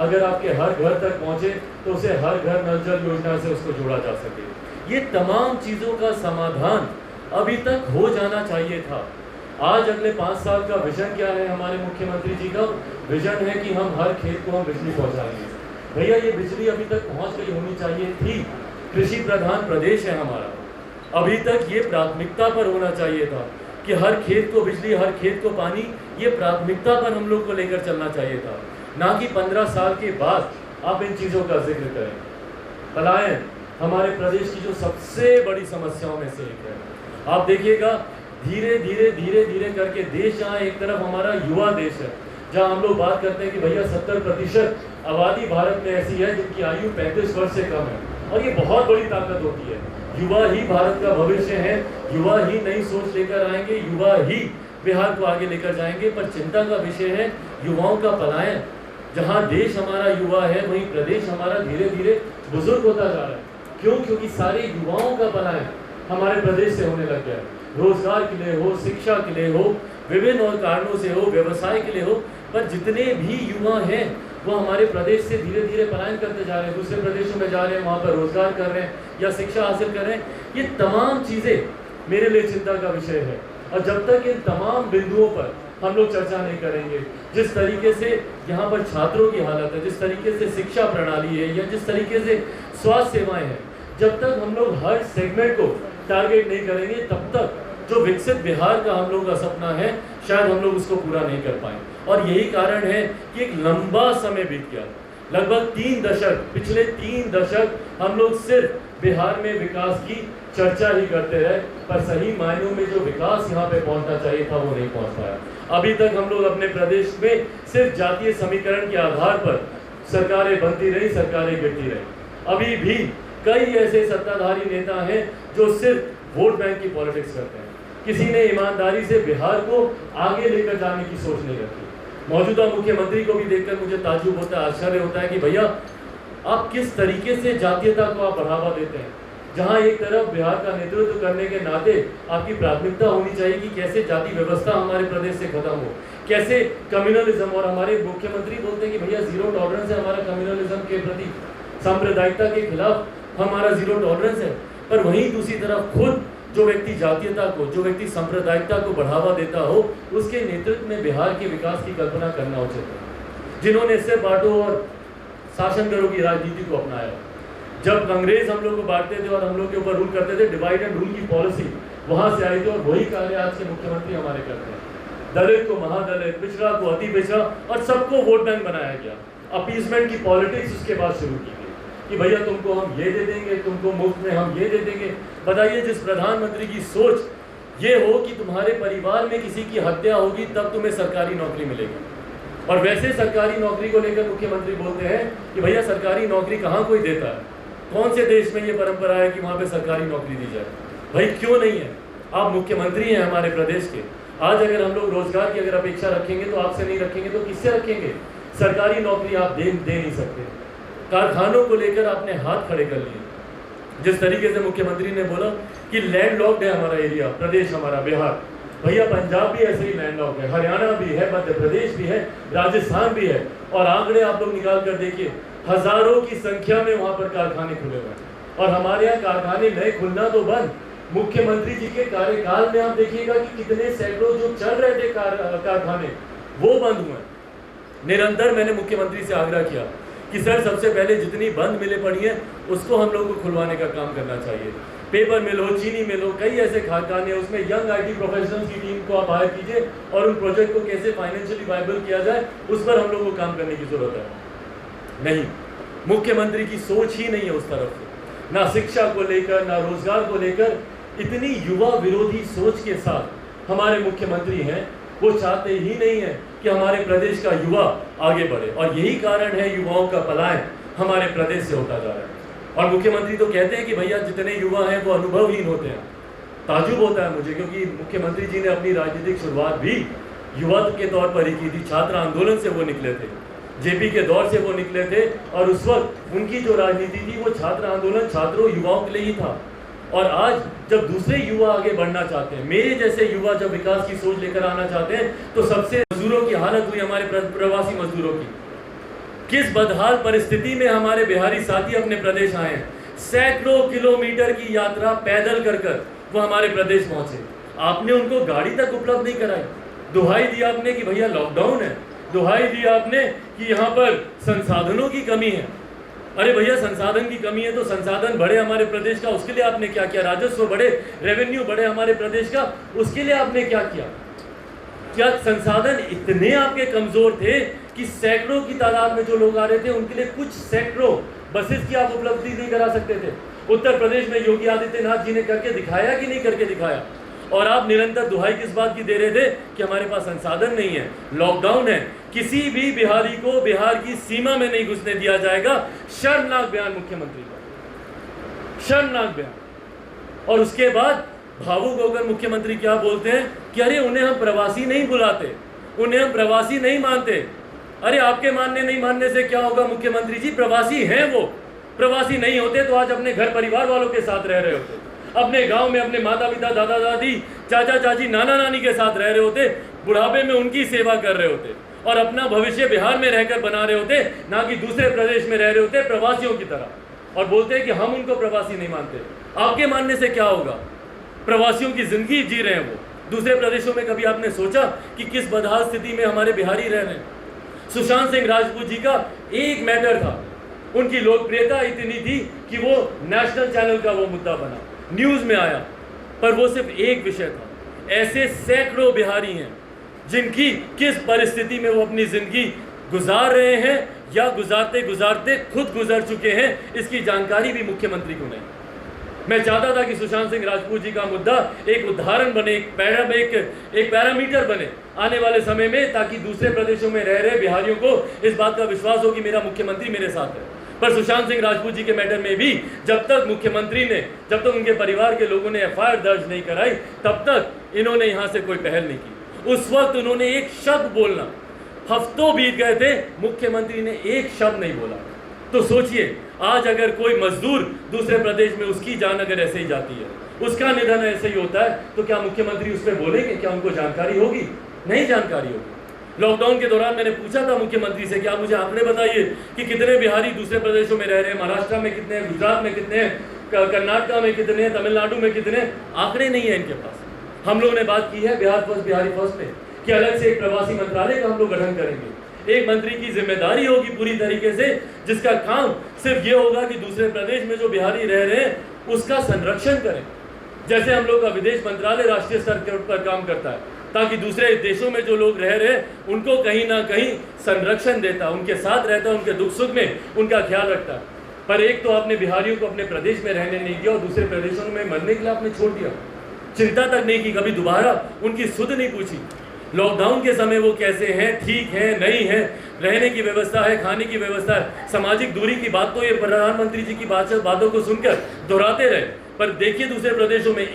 अगर आपके हर घर तक पहुंचे तो उसे हर घर नल जल योजना से उसको जोड़ा जा सके। ये तमाम चीज़ों का समाधान अभी तक हो जाना चाहिए था। आज अगले 5 साल का विजन क्या है हमारे मुख्यमंत्री जी का? विजन है कि हम हर खेत को हम बिजली पहुंचाएंगे। भैया ये बिजली अभी तक पहुंच गई होनी चाहिए थी। कृषि प्रधान प्रदेश है हमारा, अभी तक ये प्राथमिकता पर होना चाहिए था कि हर खेत को बिजली, हर खेत को पानी, ये प्राथमिकता पर हम लोग को लेकर चलना चाहिए था, ना कि 15 साल के बाद आप इन चीज़ों का जिक्र करें। पलायन हमारे प्रदेश की जो सबसे बड़ी समस्याओं में से एक है। आप देखिएगा धीरे धीरे धीरे धीरे करके देश, जहाँ एक तरफ हमारा युवा देश है, जहाँ हम लोग बात करते हैं कि भैया 70% आबादी भारत में ऐसी है जिनकी आयु 35 वर्ष से कम है, और ये बहुत बड़ी ताकत होती है। युवा ही भारत का भविष्य है, युवा ही नई सोच लेकर आएंगे, युवा ही बिहार को आगे लेकर जाएंगे। पर चिंता का विषय है युवाओं का पलायन। जहाँ देश हमारा युवा है, वहीं प्रदेश हमारा धीरे धीरे बुजुर्ग होता जा रहा है। क्यों? क्योंकि सारे युवाओं का पलायन हमारे प्रदेश से होने लग गया है। रोजगार के लिए हो, शिक्षा के लिए हो, विभिन्न और कारणों से हो, व्यवसाय के लिए हो, पर जितने भी युवा हैं वो हमारे प्रदेश से धीरे धीरे पलायन करते जा रहे हैं, दूसरे प्रदेशों में जा रहे हैं, वहाँ पर रोजगार कर रहे हैं या शिक्षा हासिल कर रहे हैं। ये तमाम चीज़ें मेरे लिए चिंता का विषय है, और जब तक इन तमाम बिंदुओं पर हम लोग चर्चा नहीं करेंगे, जिस तरीके से यहाँ पर छात्रों की हालत है, जिस तरीके से शिक्षा प्रणाली है, या जिस तरीके से स्वास्थ्य सेवाएं हैं, जब तक हम लोग हर सेगमेंट को टारगेट नहीं करेंगे, तब तक जो विकसित बिहार का हम लोग का सपना है, शायद हम लोग उसको पूरा नहीं कर पाएंगे। और यही कारण है कि एक लंबा समय बीत गया, लगभग 3 दशक, पिछले 3 दशक हम लोग सिर्फ बिहार में विकास की चर्चा ही करते रहे, पर सही मायनों में जो विकास यहाँ पे पहुँचना चाहिए था वो नहीं पहुँच पाया। अभी तक हम लोग अपने प्रदेश में सिर्फ जातीय समीकरण के आधार पर सरकारें बनती रही, सरकारें गिरती रही। अभी भी कई ऐसे सत्ताधारी नेता हैं जो सिर्फ वोट बैंक की पॉलिटिक्स करते हैं। किसी ने ईमानदारी से बिहार को आगे लेकर जाने की सोच नहीं रखी। मौजूदा मुख्यमंत्री को भी देखकर मुझे ताज्जुब होता है, आश्चर्य होता है कि भैया आप किस तरीके से जातीयता को आप बढ़ावा देते हैं, जहां एक तरफ बिहार का नेतृत्व करने के नाते आपकी प्राथमिकता होनी चाहिए कि कैसे जाति व्यवस्था हमारे प्रदेश से खत्म हो, कैसे कम्युनलिज्म, और हमारे मुख्यमंत्री बोलते हैं कि भैया जीरो टॉलरेंस है हमारा कम्युनलिज्म के प्रति, सांप्रदायिकता के खिलाफ हमारा जीरो टॉलरेंस है। पर वहीं दूसरी तरफ खुद जो व्यक्ति जातीयता को, जो व्यक्ति सांप्रदायिकता को बढ़ावा देता हो, उसके नेतृत्व में बिहार के विकास की कल्पना करना उचित है। जिन्होंने इससे बांटो और शासन करो की राजनीति को अपनाया, जब अंग्रेज हम लोग को बांटते थे और हम लोग के ऊपर रूल करते थे, डिवाइड एंड रूल की पॉलिसी वहां से आई थी, और वही कार्य आज के मुख्यमंत्री हमारे करते हैं। दलित को महादलित, पिछड़ा को अति पिछड़ा, और सबको वोट बैंक बनाया गया। अपीसमेंट की पॉलिटिक्स उसके बाद शुरू की गई कि भैया तुमको हम ये दे देंगे, तुमको मुफ्त में हम ये दे देंगे। बताइए, जिस प्रधानमंत्री की सोच ये हो कि तुम्हारे परिवार में किसी की हत्या होगी तब तुम्हें सरकारी नौकरी मिलेगी, और वैसे सरकारी नौकरी को लेकर मुख्यमंत्री बोलते हैं कि भैया सरकारी नौकरी कहाँ कोई देता है, कौन से देश में ये परंपरा है कि वहाँ पे सरकारी नौकरी दी जाए? भाई क्यों नहीं है? आप मुख्यमंत्री हैं हमारे प्रदेश के। आज अगर हम लोग रोजगार की अगर अपेक्षा रखेंगे तो आपसे नहीं रखेंगे तो किससे रखेंगे? सरकारी नौकरी आप दे नहीं सकते। कारखानों को लेकर आपने हाथ खड़े कर लिए। जिस तरीके से मुख्यमंत्री ने बोला कि लैंड लॉक्ड है हमारा एरिया, प्रदेश हमारा बिहार, भैया पंजाब भी ऐसे ही लैंड लॉक्ड है, हरियाणा भी है, मध्य प्रदेश भी है, राजस्थान भी है, और आंकड़े आप लोग निकाल कर देखिए, हजारों की संख्या में वहां पर कारखाने खुले हुए हैं। और हमारे यहाँ कारखाने नए खुलना तो बंद, मुख्यमंत्री जी के कार्यकाल में आप देखिएगा कि कितने सैकड़ों जो चल रहे थे कारखाने वो बंद हुए। निरंतर मैंने मुख्यमंत्री से आग्रह किया कि सर सबसे पहले जितनी बंद मिलें पड़ी हैं उसको हम लोग को खुलवाने का काम करना चाहिए। पेपर मिल हो, चीनी मिल हो, कई ऐसे कारखाने, उसमें यंग IT प्रोफेशनल्स की टीम को आप हायर कीजिए और उन प्रोजेक्ट को कैसे फाइनेंशियली वायबल किया जाए उस पर हम लोग को काम करने की जरूरत है। नहीं, मुख्यमंत्री की सोच ही नहीं है उस तरफ से, ना शिक्षा को लेकर, ना रोजगार को लेकर। इतनी युवा विरोधी सोच के साथ हमारे मुख्यमंत्री हैं, वो चाहते ही नहीं है कि हमारे प्रदेश का युवा आगे बढ़े, और यही कारण है युवाओं का पलायन हमारे प्रदेश से होता जा रहा है। और मुख्यमंत्री तो कहते हैं कि भैया जितने युवा हैं वो अनुभवहीन होते हैं। ताजुब होता है मुझे, क्योंकि मुख्यमंत्री जी ने अपनी राजनीतिक शुरुआत भी युवा के तौर पर ही की थी। छात्र आंदोलन से वो निकले थे, जेपी के दौर से वो निकले थे, और उस वक्त उनकी जो राजनीति थी वो छात्र आंदोलन छात्रों युवाओं के लिए ही था। और आज जब दूसरे युवा आगे बढ़ना चाहते हैं, मेरे जैसे युवा जब विकास की सोच लेकर आना चाहते हैं, तो सबसे मजदूरों की हालत हुई हमारे प्रवासी मजदूरों की। किस बदहाल परिस्थिति में हमारे बिहारी साथी अपने प्रदेश आए हैं। सैकड़ों किलोमीटर की यात्रा पैदल कर वो हमारे प्रदेश पहुंचे। आपने उनको गाड़ी तक उपलब्ध नहीं कराई। दुहाई दी आपने कि भैया लॉकडाउन है, दुहाई दी आपने कि यहाँ पर संसाधनों की कमी है। अरे भैया संसाधन की कमी है तो संसाधन बढ़े हमारे प्रदेश का, उसके लिए आपने क्या किया? राजस्व बढ़े, रेवेन्यू बढ़े हमारे प्रदेश का, उसके लिए आपने क्या किया? क्या संसाधन इतने आपके कमजोर थे कि सैकड़ों की तादाद में जो लोग आ रहे थे उनके लिए कुछ सैकड़ों बसेस की आप उपलब्धि नहीं करा सकते थे? उत्तर प्रदेश में योगी आदित्यनाथ जी ने करके दिखाया कि नहीं करके दिखाया? और आप निरंतर दुहाई किस बात की दे रहे थे कि हमारे पास संसाधन नहीं है, लॉकडाउन है, किसी भी बिहारी को बिहार की सीमा में नहीं घुसने दिया जाएगा। शर्मनाक बयान मुख्यमंत्री का, शर्मनाक बयान। और उसके बाद भावुक होकर मुख्यमंत्री क्या बोलते हैं कि अरे उन्हें हम प्रवासी नहीं बुलाते, उन्हें हम प्रवासी नहीं मानते। अरे आपके मानने नहीं मानने से क्या होगा मुख्यमंत्री जी? प्रवासी हैं वो। प्रवासी नहीं होते तो आज अपने घर परिवार वालों के साथ रह रहे होते, अपने गांव में अपने माता पिता दादा दादी चाचा चाची नाना नानी के साथ रह रहे होते, बुढ़ापे में उनकी सेवा कर रहे होते और अपना भविष्य बिहार में रहकर बना रहे होते, ना कि दूसरे प्रदेश में रह रहे होते प्रवासियों की तरह। और बोलते हैं कि हम उनको प्रवासी नहीं मानते। आपके मानने से क्या होगा? प्रवासियों की जिंदगी जी रहे हैं वो। दूसरे प्रदेशों में कभी आपने सोचा कि किस बदहाल स्थिति में हमारे बिहारी रह रहे हैं? सुशांत सिंह राजपूत जी का एक मैटर था, उनकी लोकप्रियता इतनी थी कि वो नेशनल चैनल का वो मुद्दा बना, न्यूज में आया, पर वो सिर्फ एक विषय था। ऐसे सैकड़ों बिहारी हैं जिनकी किस परिस्थिति में वो अपनी जिंदगी गुजार रहे हैं या गुजारते गुजारते खुद गुजर चुके हैं, इसकी जानकारी भी मुख्यमंत्री को नहीं। मैं चाहता था कि सुशांत सिंह राजपूत जी का मुद्दा एक उदाहरण बने, एक पैरामीटर बने आने वाले समय में, ताकि दूसरे प्रदेशों में रह रहे बिहारियों को इस बात का विश्वास हो कि मेरा मुख्यमंत्री मेरे साथ है। पर सुशांत सिंह राजपूत जी के मैटर में भी जब तक मुख्यमंत्री ने, जब तक उनके परिवार के लोगों ने एफआईआर दर्ज नहीं कराई, तब तक इन्होंने यहाँ से कोई पहल नहीं की। उस वक्त उन्होंने एक शब्द बोलना, हफ्तों बीत गए थे, मुख्यमंत्री ने एक शब्द नहीं बोला। तो सोचिए आज अगर कोई मजदूर दूसरे प्रदेश में, उसकी जान अगर ऐसे ही जाती है, उसका निधन ऐसे ही होता है, तो क्या मुख्यमंत्री उस पर बोलेंगे? क्या उनको जानकारी होगी? नहीं जानकारी होगी। लॉकडाउन के दौरान मैंने पूछा था मुख्यमंत्री से कि आप मुझे आंकड़े बताइए कि कितने बिहारी दूसरे प्रदेशों में रह रहे हैं, महाराष्ट्र में कितने हैं, गुजरात में कितने हैं, कर्नाटक में कितने हैं, तमिलनाडु में कितने हैं? आंकड़े नहीं है इनके पास। हम लोगों ने बात की है बिहार फर्स्ट बिहारी फर्स्ट में कि अलग से एक प्रवासी मंत्रालय का हम लोग गठन करेंगे। एक मंत्री की जिम्मेदारी होगी पूरी तरीके से, जिसका काम सिर्फ ये होगा कि दूसरे प्रदेश में जो बिहारी रह रहे हैं उसका संरक्षण करें। जैसे हम लोग का विदेश मंत्रालय राष्ट्रीय स्तर पर काम करता है, ताकि दूसरे देशों में जो लोग रह रहे हैं उनको कहीं ना कहीं संरक्षण देता, उनके साथ रहता, उनके दुख सुख में उनका ख्याल रखता। पर एक तो आपने बिहारियों को अपने प्रदेश में रहने नहीं दिया और दूसरे प्रदेशों में मरने के लिए आपने छोड़ दिया। चिंता तक नहीं की, कभी दोबारा उनकी सुध नहीं पूछी। लॉकडाउन के समय वो कैसे हैं, ठीक है नहीं है, रहने की व्यवस्था है, खाने की व्यवस्था है, सामाजिक दूरी की बात तो ये प्रधानमंत्री जी की बातों को सुनकर दोहराते रहे। पर देखिए दूसरे प्रदेशों में